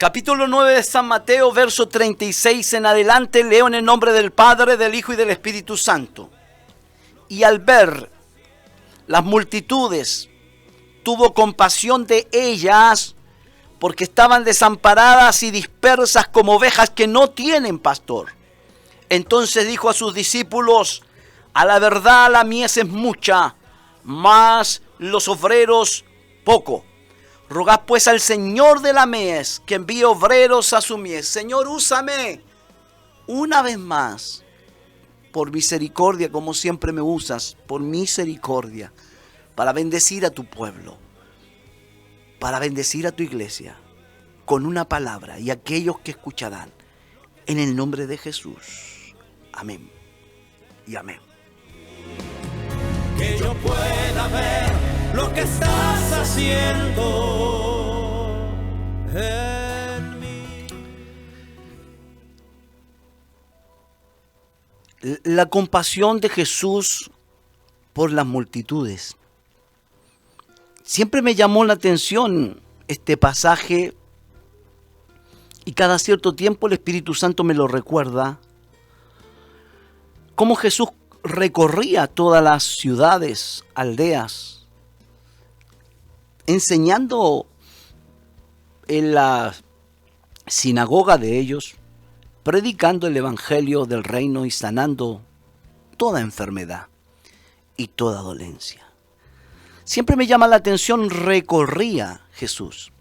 Capítulo 9 de San Mateo, verso 36 en adelante, leo en el nombre del Padre, del Hijo y del Espíritu Santo. Y al ver las multitudes, tuvo compasión de ellas, porque estaban desamparadas y dispersas como ovejas que no tienen pastor. Entonces dijo a sus discípulos: a la verdad la mies es mucha, mas los obreros poco. Rogad pues al Señor de la mies que envíe obreros a su mies. Señor, úsame una vez más, por misericordia, como siempre me usas, por misericordia, para bendecir a tu pueblo, para bendecir a tu iglesia, con una palabra y aquellos que escucharán, en el nombre de Jesús. Amén y amén. Que yo pueda ver lo que estás haciendo en mí. La compasión de Jesús por las multitudes. Siempre me llamó la atención este pasaje y cada cierto tiempo el Espíritu Santo me lo recuerda. Cómo Jesús recorría todas las ciudades, aldeas, enseñando en la sinagoga de ellos, predicando el evangelio del reino y sanando toda enfermedad y toda dolencia. Siempre me llama la atención, recorría Jesús.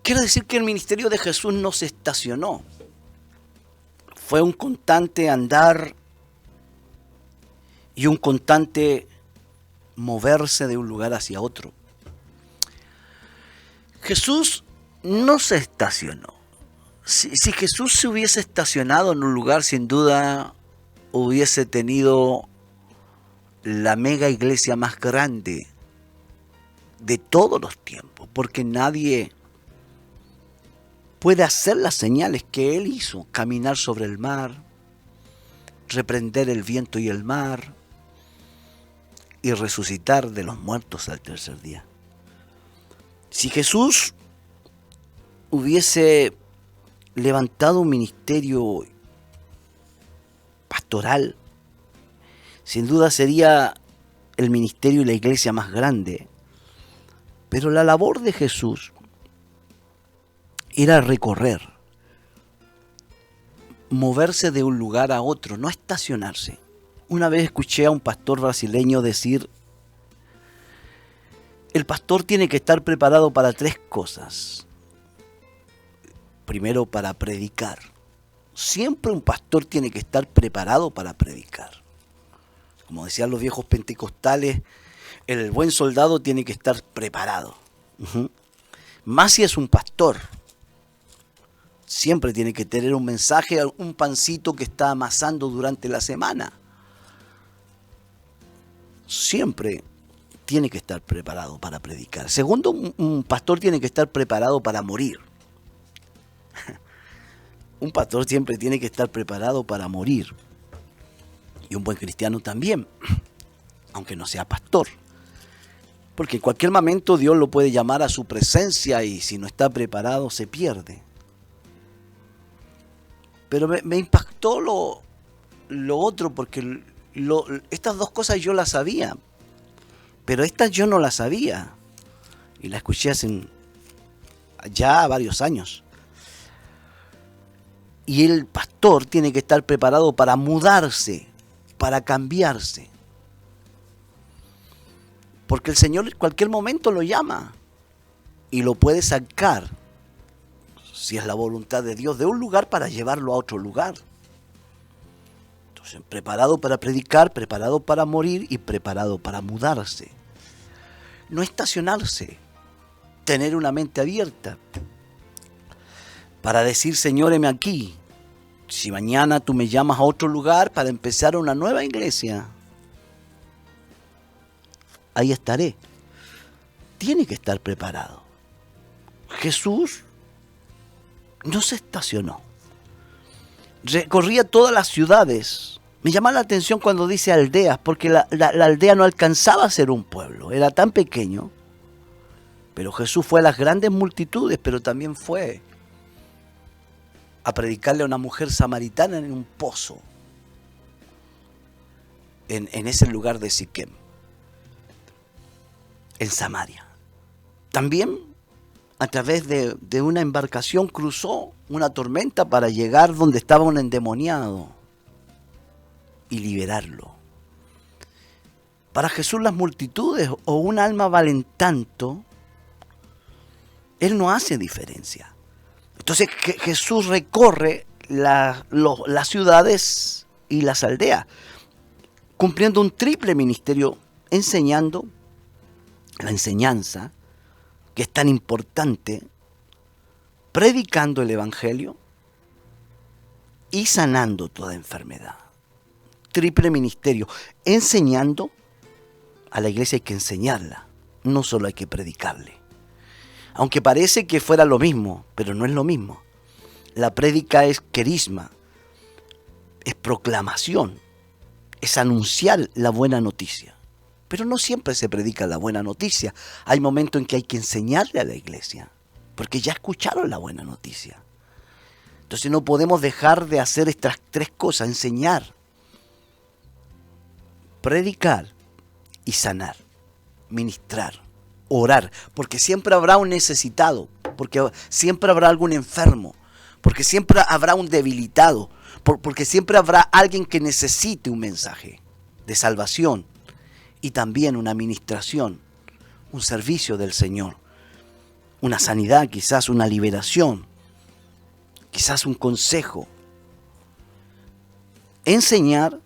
Quiero decir que el ministerio de Jesús no se estacionó. Fue un constante andar y un constante moverse de un lugar hacia otro. Jesús no se estacionó. Si Jesús se hubiese estacionado en un lugar, sin duda hubiese tenido la mega iglesia más grande de todos los tiempos, porque nadie puede hacer las señales que Él hizo: caminar sobre el mar, reprender el viento y el mar, y resucitar de los muertos al tercer día. Si Jesús hubiese levantado un ministerio pastoral, sin duda sería el ministerio y la iglesia más grande. Pero la labor de Jesús era recorrer, moverse de un lugar a otro, no estacionarse. Una vez escuché a un pastor brasileño decir: el pastor tiene que estar preparado para tres cosas. Primero, para predicar. Siempre un pastor tiene que estar preparado para predicar. Como decían los viejos pentecostales, el buen soldado tiene que estar preparado. Más si es un pastor. Siempre tiene que tener un mensaje, un pancito que está amasando durante la semana. Siempre tiene que estar preparado para predicar. Segundo, un pastor tiene que estar preparado para morir. Un pastor siempre tiene que estar preparado para morir. Y un buen cristiano también, aunque no sea pastor. Porque en cualquier momento Dios lo puede llamar a su presencia y si no está preparado se pierde. Pero me impactó lo otro, porque estas dos cosas yo las sabía, pero estas yo no las sabía. Y las escuché hace ya varios años. Y el pastor tiene que estar preparado para mudarse, para cambiarse. Porque el Señor en cualquier momento lo llama y lo puede sacar, si es la voluntad de Dios, de un lugar para llevarlo a otro lugar. Entonces, preparado para predicar, preparado para morir y preparado para mudarse. No estacionarse, tener una mente abierta para decir: Señor, heme aquí. Si mañana tú me llamas a otro lugar para empezar una nueva iglesia, ahí estaré. Tiene que estar preparado. Jesús no se estacionó. Recorría todas las ciudades. Me llama la atención cuando dice aldeas, porque la aldea no alcanzaba a ser un pueblo. Era tan pequeño Pero Jesús fue a las grandes multitudes, pero también fue a predicarle a una mujer samaritana en un pozo, en ese lugar de Siquem, en Samaria. También a través de una embarcación cruzó una tormenta para llegar donde estaba un endemoniado y liberarlo. Para Jesús las multitudes o un alma valen tanto, Él no hace diferencia. Entonces Jesús recorre las ciudades y las aldeas, cumpliendo un triple ministerio, enseñando la enseñanza, que es tan importante, predicando el Evangelio y sanando toda enfermedad. Triple ministerio, enseñando. A la iglesia hay que enseñarla, no solo hay que predicarle. Aunque parece que fuera lo mismo, pero no es lo mismo. La prédica es querisma, es proclamación, es anunciar la buena noticia. Pero no siempre se predica la buena noticia. Hay momentos en que hay que enseñarle a la iglesia, porque ya escucharon la buena noticia. Entonces no podemos dejar de hacer estas tres cosas: enseñar, predicar y sanar, ministrar, orar, porque siempre habrá un necesitado, porque siempre habrá algún enfermo, porque siempre habrá un debilitado, porque siempre habrá alguien que necesite un mensaje de salvación y también una administración, un servicio del Señor, una sanidad, quizás una liberación, quizás un consejo. Enseñar,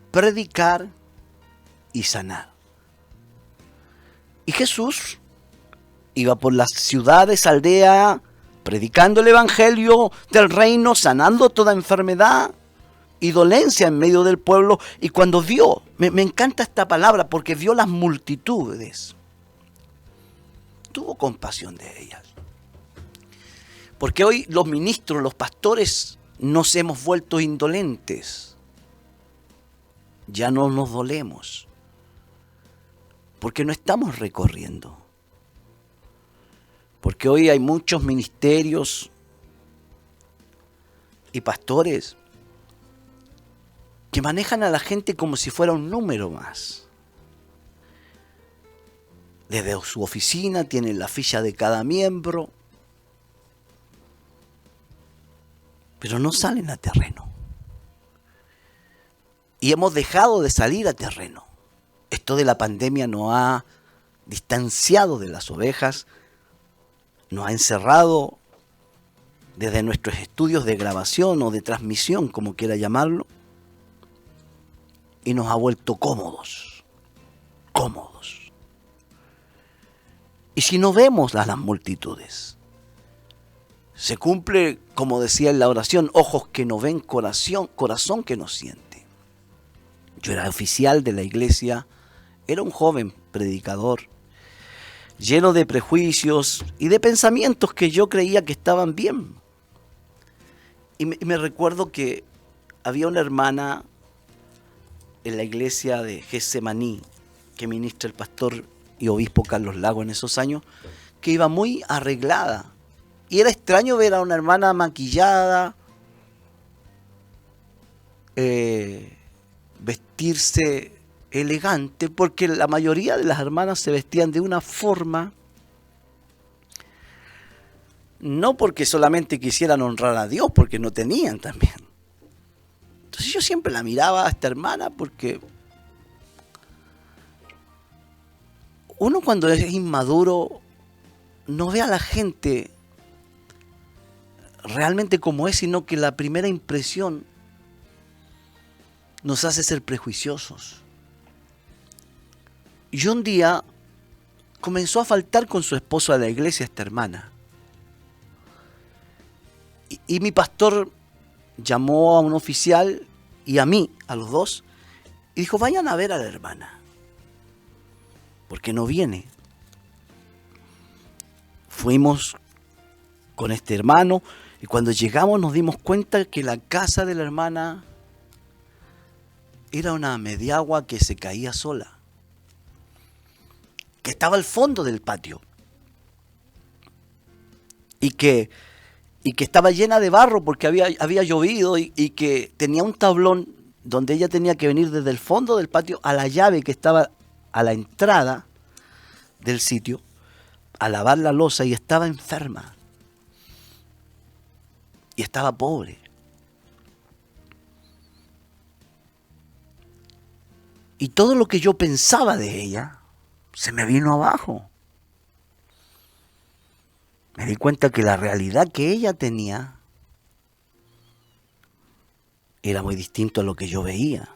predicar y sanar. Y Jesús iba por las ciudades, aldeas, predicando el evangelio del reino, sanando toda enfermedad y dolencia en medio del pueblo. Y cuando vio, me encanta esta palabra, porque vio las multitudes, tuvo compasión de ellas. Porque hoy los ministros, los pastores, nos hemos vuelto indolentes. Ya no nos dolemos, porque no estamos recorriendo. Porque hoy hay muchos ministerios y pastores que manejan a la gente como si fuera un número más. Desde su oficina tienen la ficha de cada miembro, pero no salen a terreno. Y hemos dejado de salir a terreno. Esto de la pandemia nos ha distanciado de las ovejas, nos ha encerrado desde nuestros estudios de grabación o de transmisión, como quiera llamarlo, y nos ha vuelto cómodos. Y si no vemos a las multitudes, se cumple, como decía en la oración, ojos que no ven, corazón que no siente. Yo era oficial de la iglesia, era un joven predicador, lleno de prejuicios y de pensamientos que yo creía que estaban bien. Y me recuerdo que había una hermana en la iglesia de Getsemaní, que ministra el pastor y obispo Carlos Lago en esos años, que iba muy arreglada. Y era extraño ver a una hermana maquillada, vestirse elegante, porque la mayoría de las hermanas se vestían de una forma, no porque solamente quisieran honrar a Dios, porque no tenían también. Entonces yo siempre la miraba a esta hermana, porque uno cuando es inmaduro no ve a la gente realmente como es, sino que la primera impresión nos hace ser prejuiciosos. Y un día comenzó a faltar con su esposo a la iglesia esta hermana. Y mi pastor llamó a un oficial y a mí, a los dos, y dijo: vayan a ver a la hermana, porque no viene. Fuimos con este hermano y cuando llegamos nos dimos cuenta que la casa de la hermana era una mediagua que se caía sola, que estaba al fondo del patio. y que estaba llena de barro porque había llovido y que tenía un tablón donde ella tenía que venir desde el fondo del patio a la llave que estaba a la entrada del sitio a lavar la loza, y estaba enferma y estaba pobre. Y todo lo que yo pensaba de ella se me vino abajo. Me di cuenta que la realidad que ella tenía era muy distinto a lo que yo veía.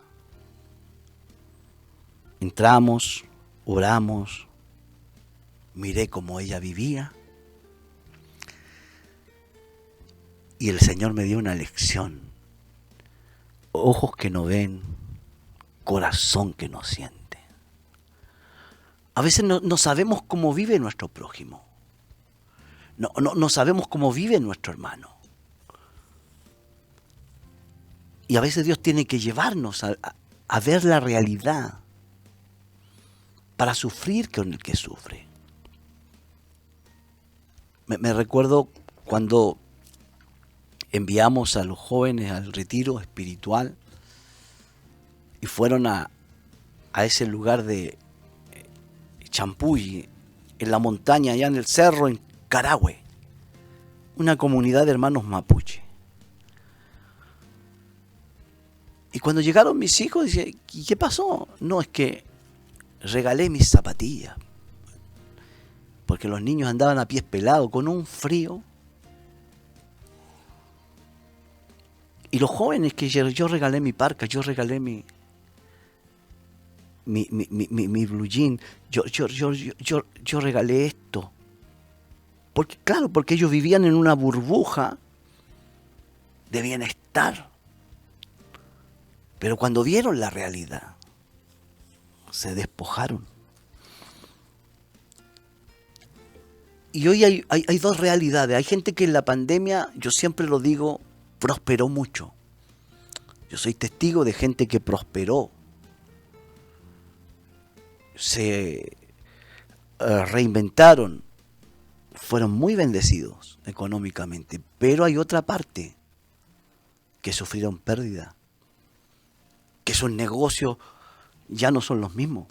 Entramos, oramos, miré cómo ella vivía y el Señor me dio una lección. Ojos que no ven, corazón que no siente. A veces no sabemos cómo vive nuestro prójimo. No sabemos cómo vive nuestro hermano. Y a veces Dios tiene que llevarnos a ver la realidad para sufrir con el que sufre. Me recuerdo cuando enviamos a los jóvenes al retiro espiritual y fueron a ese lugar de Champuy, en la montaña, allá en el cerro, en Carahue, una comunidad de hermanos mapuche. Y cuando llegaron mis hijos, dice, ¿y qué pasó? No, es que regalé mis zapatillas, porque los niños andaban a pies pelados, con un frío. Y los jóvenes que yo regalé mi parca, yo regalé mi blue jean, yo regalé esto. Porque, claro, porque ellos vivían en una burbuja de bienestar. Pero cuando vieron la realidad, se despojaron. Y hoy hay dos realidades. Hay gente que en la pandemia, yo siempre lo digo, prosperó mucho. Yo soy testigo de gente que prosperó. Se reinventaron. Fueron muy bendecidos económicamente. Pero hay otra parte que sufrieron pérdida. Que sus negocios ya no son los mismos.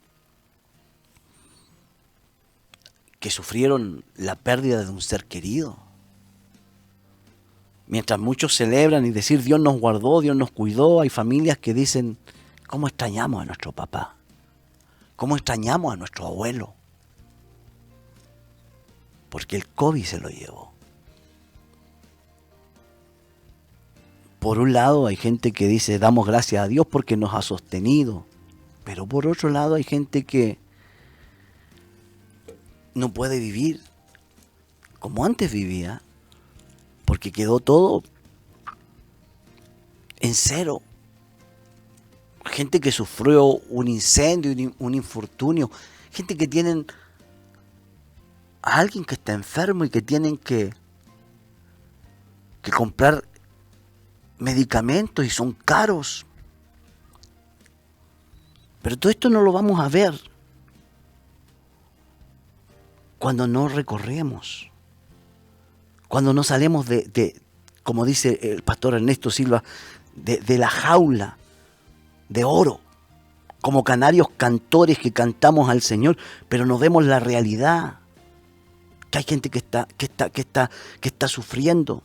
Que sufrieron la pérdida de un ser querido. Mientras muchos celebran y decir Dios nos guardó, Dios nos cuidó, hay familias que dicen, ¿cómo extrañamos a nuestro papá? ¿Cómo extrañamos a nuestro abuelo? Porque el COVID se lo llevó. Por un lado hay gente que dice, damos gracias a Dios porque nos ha sostenido. Pero por otro lado hay gente que no puede vivir como antes vivía, porque quedó todo en cero. Gente que sufrió un incendio, un infortunio, gente que tienen a alguien que está enfermo y que tienen que comprar medicamentos y son caros. Pero todo esto no lo vamos a ver cuando no recorremos, cuando no salimos de como dice el pastor Ernesto Silva, de la jaula de oro, como canarios cantores que cantamos al Señor, pero no vemos la realidad, que hay gente que está sufriendo,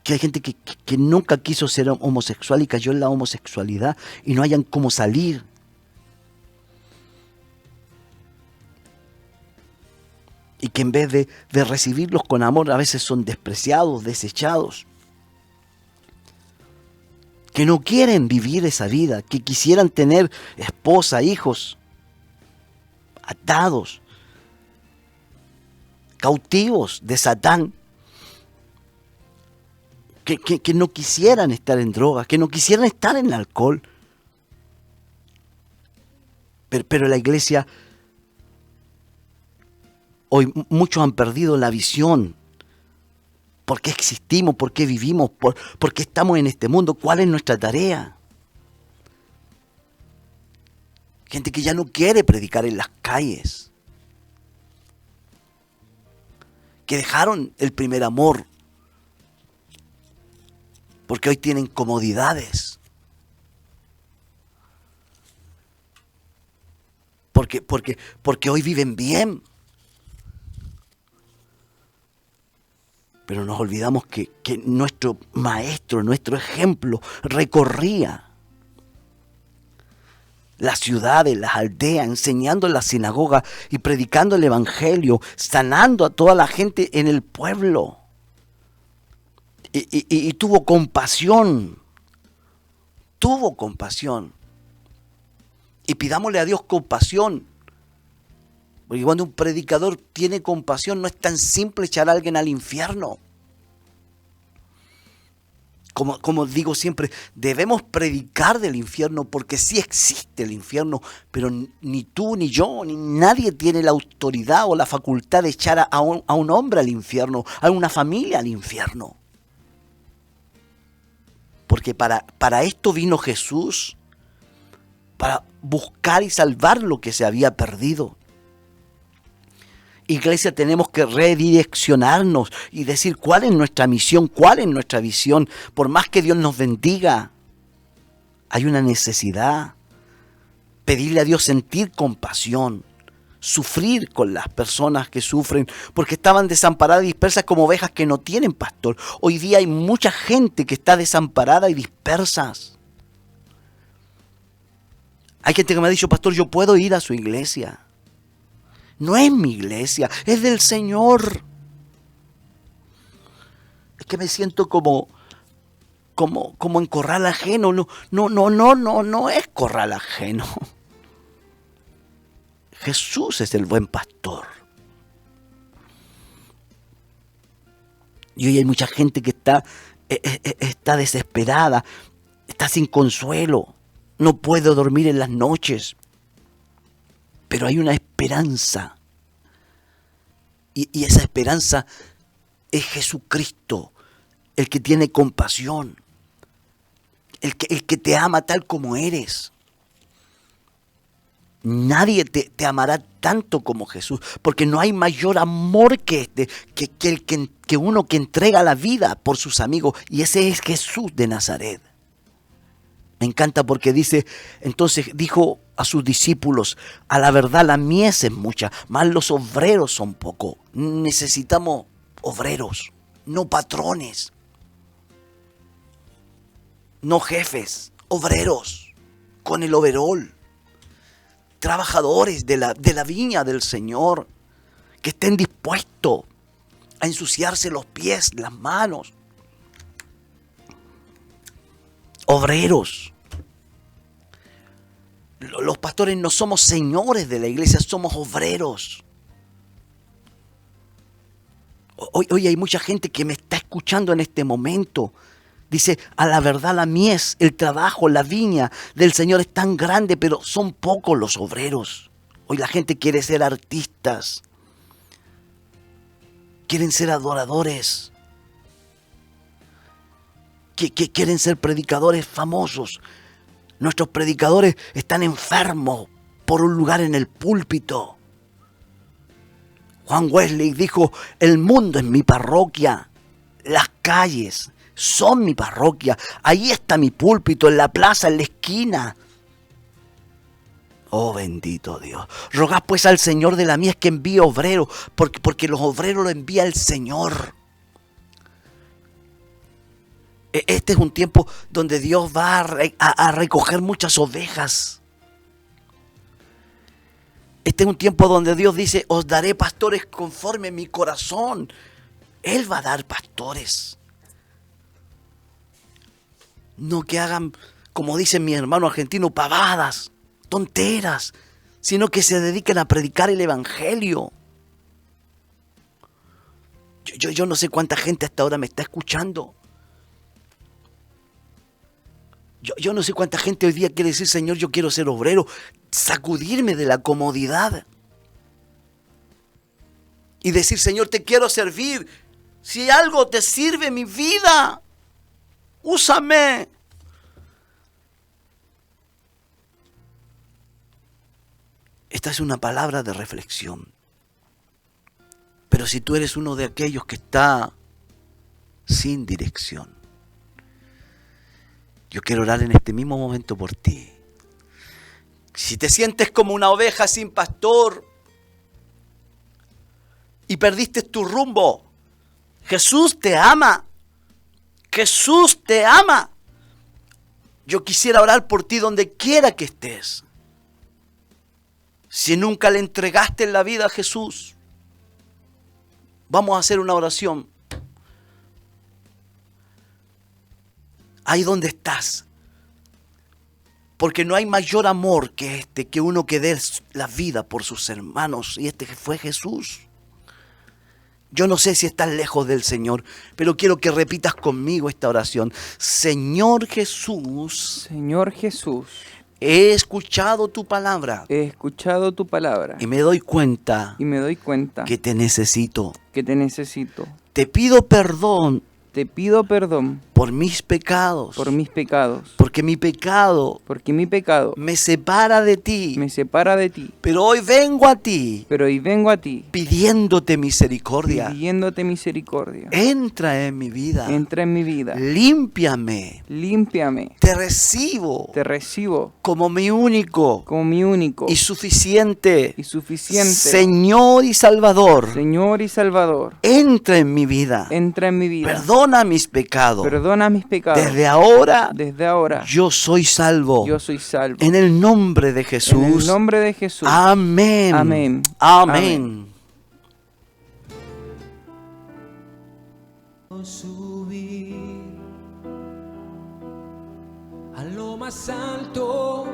que hay gente que nunca quiso ser homosexual y cayó en la homosexualidad y no hayan cómo salir. Y que en vez de recibirlos con amor, a veces son despreciados, desechados. Que no quieren vivir esa vida, que quisieran tener esposa, hijos, atados, cautivos de Satán. Que no quisieran estar en drogas, que no quisieran estar en el alcohol. Pero la iglesia, hoy muchos han perdido la visión. ¿Por qué existimos? ¿Por qué vivimos? ¿Por qué estamos en este mundo? ¿Cuál es nuestra tarea? Gente que ya no quiere predicar en las calles. que dejaron el primer amor, porque hoy tienen comodidades, porque hoy viven bien. Pero nos olvidamos que nuestro maestro, nuestro ejemplo, recorría las ciudades, las aldeas, enseñando en la sinagoga y predicando el evangelio, sanando a toda la gente en el pueblo. Y tuvo compasión. Tuvo compasión. Y pidámosle a Dios compasión. Porque cuando un predicador tiene compasión, no es tan simple echar a alguien al infierno. Como digo siempre, debemos predicar del infierno porque sí existe el infierno, pero ni tú, ni yo, ni nadie tiene la autoridad o la facultad de echar a un hombre al infierno, a una familia al infierno. Porque para esto vino Jesús, para buscar y salvar lo que se había perdido. Iglesia, tenemos que redireccionarnos y decir cuál es nuestra misión, cuál es nuestra visión. Por más que Dios nos bendiga, hay una necesidad. Pedirle a Dios sentir compasión, sufrir con las personas que sufren, porque estaban desamparadas y dispersas como ovejas que no tienen pastor. Hoy día hay mucha gente que está desamparada y dispersas. Hay gente que me ha dicho, pastor, yo puedo ir a su iglesia. No es mi iglesia, es del Señor. Es que me siento como en corral ajeno. No es corral ajeno. Jesús es el buen pastor. Y hoy hay mucha gente que está desesperada, está sin consuelo, no puede dormir en las noches. Pero hay una esperanza. Y esa esperanza es Jesucristo, el que tiene compasión, el que te ama tal como eres. Nadie te amará tanto como Jesús, porque no hay mayor amor que este, que uno que entrega la vida por sus amigos, y ese es Jesús de Nazaret. Me encanta porque dice, entonces dijo a sus discípulos, a la verdad la mies es mucha, mas los obreros son pocos. Necesitamos obreros, no patrones, no jefes, obreros con el overol, trabajadores de la viña del Señor, que estén dispuestos a ensuciarse los pies, las manos. Obreros. Los pastores no somos señores de la iglesia, somos obreros. Hoy hay mucha gente que me está escuchando en este momento. Dice, a la verdad la mies, el trabajo, la viña del Señor es tan grande, pero son pocos los obreros. Hoy la gente quiere ser artistas. Quieren ser adoradores. Que quieren ser predicadores famosos. Nuestros predicadores están enfermos por un lugar en el púlpito. Juan Wesley dijo, el mundo es mi parroquia, las calles son mi parroquia, ahí está mi púlpito, en la plaza, en la esquina. Oh, bendito Dios. Rogad pues al Señor de la mies que envíe obreros, porque los obreros los envía el Señor. Este es un tiempo donde Dios va a recoger muchas ovejas. Este es un tiempo donde Dios dice, os daré pastores conforme mi corazón. Él va a dar pastores. No que hagan, como dicen mis hermanos argentinos, pavadas, tonteras, sino que se dediquen a predicar el evangelio. Yo no sé cuánta gente hasta ahora me está escuchando. Yo no sé cuánta gente hoy día quiere decir, Señor, yo quiero ser obrero, sacudirme de la comodidad y decir, Señor, te quiero servir. Si algo te sirve mi vida, úsame. Esta es una palabra de reflexión. Pero si tú eres uno de aquellos que está sin dirección, yo quiero orar en este mismo momento por ti. Si te sientes como una oveja sin pastor y perdiste tu rumbo, Jesús te ama. Jesús te ama. Yo quisiera orar por ti donde quiera que estés. Si nunca le entregaste la vida a Jesús, vamos a hacer una oración. Ahí donde estás. Porque no hay mayor amor que este, que uno que dé la vida por sus hermanos. Y este fue Jesús. Yo no sé si estás lejos del Señor, pero quiero que repitas conmigo esta oración. Señor Jesús. Señor Jesús. He escuchado tu palabra. He escuchado tu palabra. Y me doy cuenta. Y me doy cuenta. Que te necesito. Que te necesito. Te pido perdón. Te pido perdón. Por mis pecados. Por mis pecados. Porque mi pecado. Porque mi pecado. Me separa de ti. Me separa de ti. Pero hoy vengo a ti. Pero hoy vengo a ti. Pidiéndote misericordia. Pidiéndote misericordia. Entra en mi vida. Entra en mi vida. Límpiame. Límpiame. Te recibo. Te recibo. Como mi único. Como mi único. Y suficiente. Y suficiente. Señor y Salvador. Señor y Salvador. Entra en mi vida. Entra en mi vida. Perdona mis pecados. Perdona mis pecados. Desde ahora. Desde ahora. Yo soy salvo. Yo soy salvo. En el nombre de Jesús. En el nombre de Jesús. Amén. Amén. Amén. Subir a lo más alto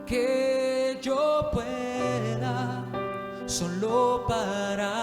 que yo pueda, solo para